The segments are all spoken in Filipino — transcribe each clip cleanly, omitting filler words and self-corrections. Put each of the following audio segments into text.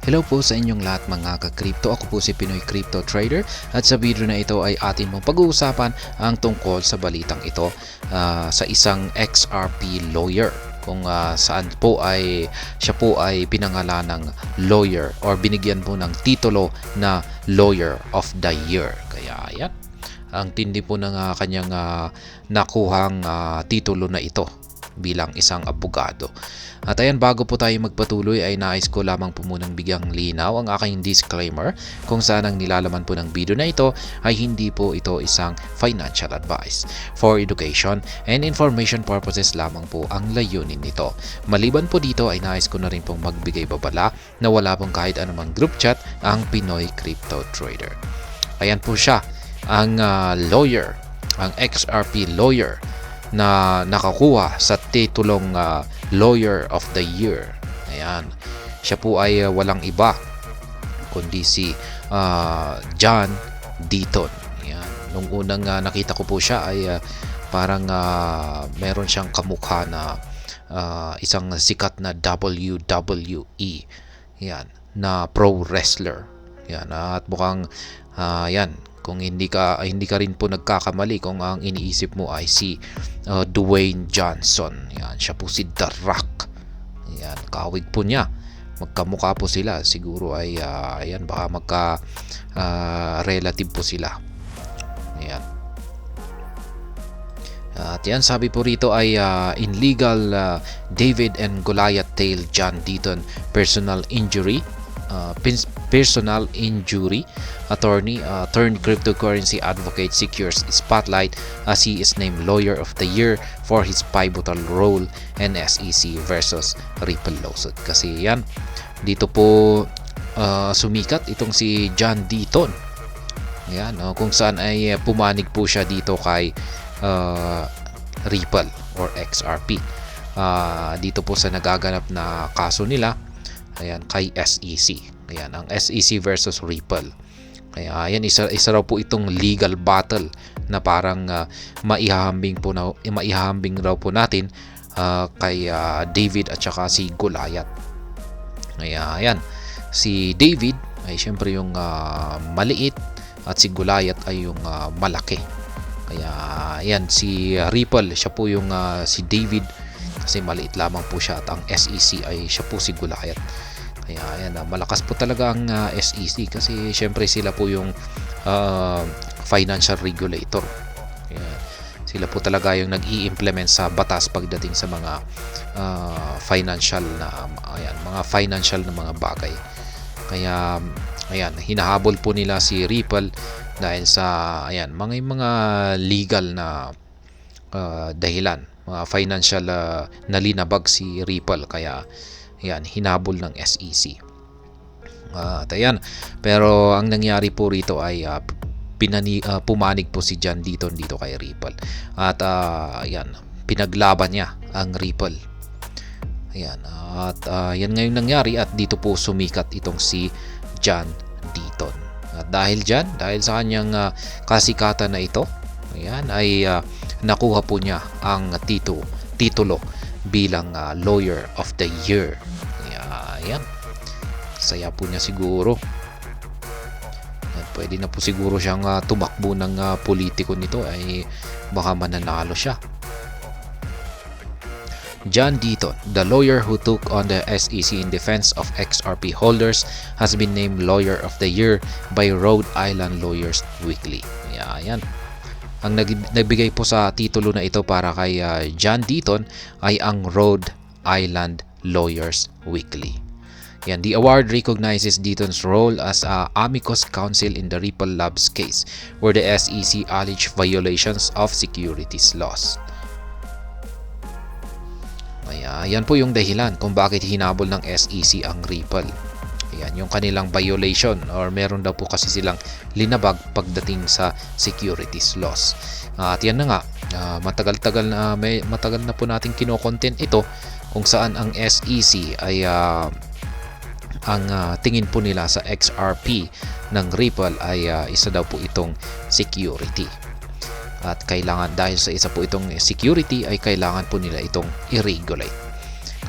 Hello po sa inyong lahat mga ka-crypto. Ako po si Pinoy Crypto Trader at sa video na ito ay atin mong pag-uusapan ang tungkol sa balitang ito sa isang XRP lawyer kung saan po ay siya po ay pinangalan ng lawyer or binigyan po ng titulo na Lawyer of the Year. Kaya yan, ang tindi po ng kanyang nakuhang titulo na ito bilang isang abogado. At ayan, bago po tayo magpatuloy ay nais ko lamang po munang bigyang linaw ang aking disclaimer kung saan ang nilalaman po ng video na ito ay hindi po ito isang financial advice. For education and information purposes lamang po ang layunin nito. Maliban po dito ay nais ko na rin pong magbigay babala na wala pong kahit anumang group chat ang Pinoy Crypto Trader. Ayan po siya, ang lawyer, ang XRP lawyer na nakakuha sa titulong Lawyer of the Year. Ayan. Siya po ay walang iba kundi si John Deaton. Ayan. Nung unang nakita ko po siya ay parang meron siyang kamukha na isang sikat na WWE. Ayan. Na pro wrestler. Ayan. At mukhang yan, kung hindi ka rin po nagkakamali kung ang iniisip mo ay si Dwayne Johnson. Yan, siya po si The Rock. Yan, kawig po niya. Magkamukha po sila. Siguro ay yan, baka magka relative po sila. Yan. At yan, sabi po rito ay in legal David and Goliath tale, John Deaton personal injury attorney turned cryptocurrency advocate secures spotlight as he is named Lawyer of the Year for his pivotal role in SEC versus Ripple lawsuit. Kasi yan, dito po sumikat itong si John Deaton. Yan, kung saan ay pumanig po siya dito kay Ripple or XRP. Dito po sa nagaganap na kaso nila, ayan, kay SEC. Ayan, ang SEC versus Ripple. Kaya ayan, isa raw po itong legal battle na parang maihahambing raw po natin kay David at saka si Goliath. Kaya ayan, si David ay syempre yung maliit at si Goliath ay yung malaki. Kaya ayan, si Ripple, siya po yung si David kasi maliit lamang po siya at ang SEC ay siya po si Goliath. Kaya ayan, malakas po talaga ang SEC kasi syempre sila po yung financial regulator. Kaya sila po talaga yung nag-i-implement sa batas pagdating sa mga financial na mga bagay. Kaya ayan, hinahabol po nila si Ripple dahil sa ayan, mga legal na dahilan, mga financial na linabag si Ripple. Kaya ayan, hinabol ng SEC. At ayan, pero ang nangyari po rito ay pumanig po si John Deaton dito kay Ripple. At ayan, pinaglaban niya ang Ripple. Ayan, at yan ngayong nangyari at dito po sumikat itong si John Deaton. At dahil sa kanyang kasikatan na ito, ayan, ay nakuha po niya ang titulo bilang Lawyer of the Year. Kaya ayan, saya po niya siguro. At pwede na po siguro siyang tumakbo ng politiko nito, ay baka mananalo siya. John Deaton, the lawyer who took on the SEC in defense of XRP holders, has been named Lawyer of the Year by Rhode Island Lawyers Weekly. Kaya ayan, ang nagbigay po sa titulo na ito para kay John Deaton ay ang Rhode Island Lawyers Weekly. Yan, the award recognizes Deaton's role as amicus counsel in the Ripple Labs case where the SEC alleged violations of securities laws. Kaya yan po yung dahilan kung bakit hinabol ng SEC ang Ripple. Ayan, yung kanilang violation or meron daw po kasi silang linabag pagdating sa securities laws. At yan na nga, matagal na po natin kino-content ito kung saan ang SEC ay ang tingin po nila sa XRP ng Ripple ay isa daw po itong security. At kailangan, dahil sa isa po itong security, ay kailangan po nila itong i-regulate.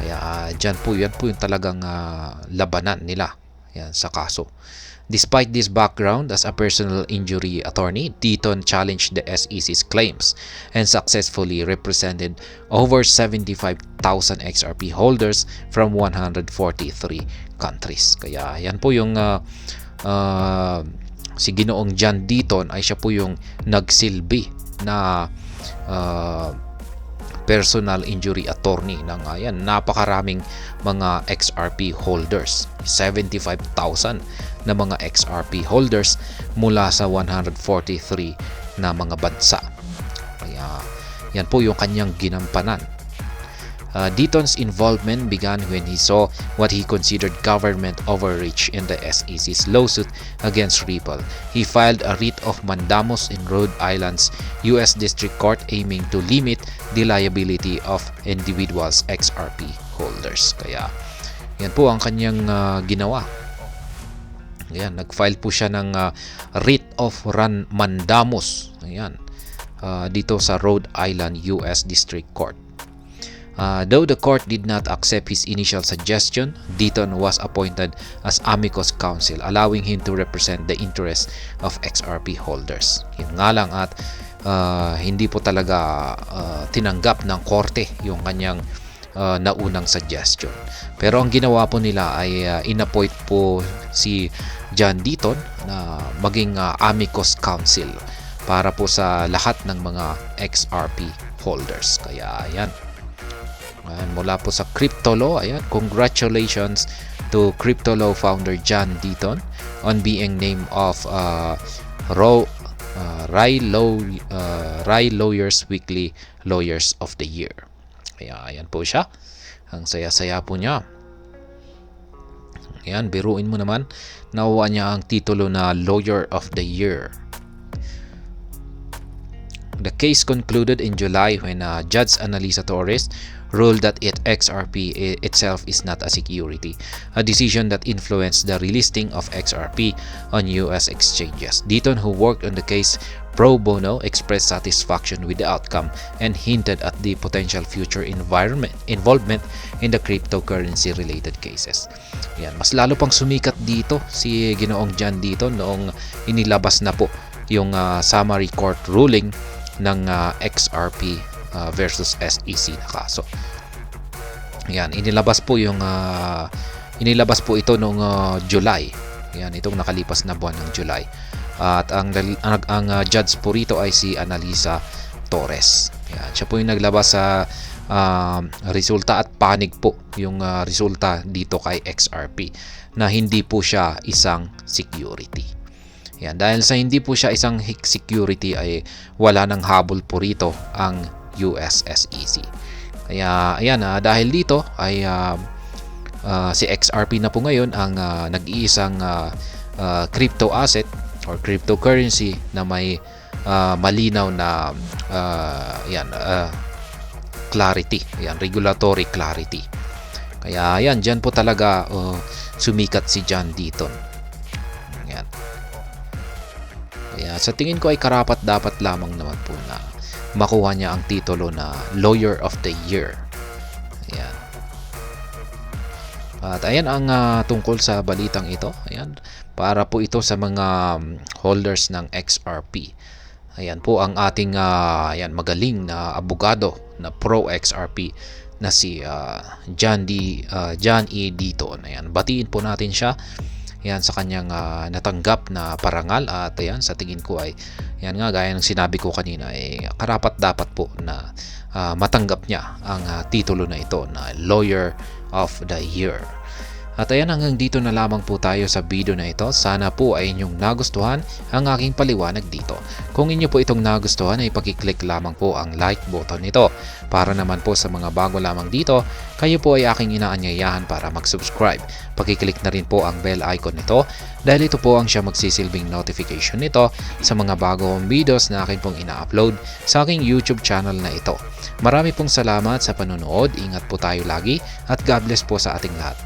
Kaya yan po yung talagang labanan nila. yan, sa kaso. Despite this background as a personal injury attorney, Deaton challenged the SEC's claims and successfully represented over 75,000 XRP holders from 143 countries. Kaya yan po yung si Ginoong John Deaton ay siya po yung nagsilbi na personal injury attorney ng napakaraming mga XRP holders. 75,000 na mga XRP holders mula sa 143 na mga bansa. Kaya yan po yung kanyang ginampanan. Deaton's involvement began when he saw what he considered government overreach in the SEC's lawsuit against Ripple. He filed a writ of mandamus in Rhode Island's U.S. District Court aiming to limit the liability of individuals' XRP holders. Kaya yan po ang kanyang ginawa. Ayan, nag-file po siya ng writ of mandamus. Ayan, dito sa Rhode Island U.S. District Court. Though the court did not accept his initial suggestion, Deaton was appointed as amicus counsel, allowing him to represent the interests of XRP holders. Yun nga lang at hindi po talaga tinanggap ng korte yung kanyang naunang suggestion. Pero ang ginawa po nila ay inappoint po si John Deaton na maging amicus counsel para po sa lahat ng mga XRP holders. Kaya ayan. Mula po sa CryptoLaw, ayan, congratulations to CryptoLaw founder John Deaton on being named of Rye Lawyers Weekly Lawyers of the Year. Kaya ayan po siya. Ang saya-saya po niya. Ayan, biruin mo naman, nakuha niya ang titulo na Lawyer of the Year. The case concluded in July when Judge Analisa Torres ruled that XRP itself is not a security, a decision that influenced the relisting of XRP on US exchanges. Deaton, who worked on the case pro bono, expressed satisfaction with the outcome and hinted at the potential future involvement in the cryptocurrency-related cases. Yan, mas lalo pang sumikat dito si Ginoong John Deaton noong inilabas na po yung summary court ruling ng XRP versus SEC na kaso. Yan, inilabas po ito noong July. Yan, itong nakalipas na buwan ng July. At ang judge po rito ay si Analisa Torres. Yan, siya po yung naglabas sa resulta at panig po yung resulta dito kay XRP na hindi po siya isang security. Yan, dahil sa hindi po siya isang security ay wala nang habol po rito ang US SEC. Kaya ayan, dahil dito ay si XRP na po ngayon ang nag-iisang crypto asset or cryptocurrency na may malinaw na clarity, yan, regulatory clarity. Kaya ayan, dyan po talaga sumikat si John Deaton. Ayan. Kaya sa tingin ko ay karapat dapat lamang naman po na makuha niya ang titulo na Lawyer of the Year. Ayan. At ayan ang tungkol sa balitang ito. Ayan. Para po ito sa mga holders ng XRP. Ayan po ang ating magaling na abogado na pro XRP na si John E. Deaton. Ayan, batiin po natin siya. Yan sa kanyang natanggap na parangal at yan sa tingin ko ay yan nga gaya ng sinabi ko kanina ay karapat dapat po na matanggap niya ang titulo na ito na Lawyer of the Year. At ayan, hanggang dito na lamang po tayo sa video na ito. Sana po ay inyong nagustuhan ang aking paliwanag dito. Kung inyo po itong nagustuhan ay pakiclick lamang po ang like button nito. Para naman po sa mga bago lamang dito, kayo po ay aking inaanyayahan para mag-subscribe. Pakiclick na rin po ang bell icon nito dahil ito po ang siya magsisilbing notification nito sa mga bagong videos na akin pong ina-upload sa aking YouTube channel na ito. Marami pong salamat sa panonood. Ingat po tayo lagi at God bless po sa ating lahat.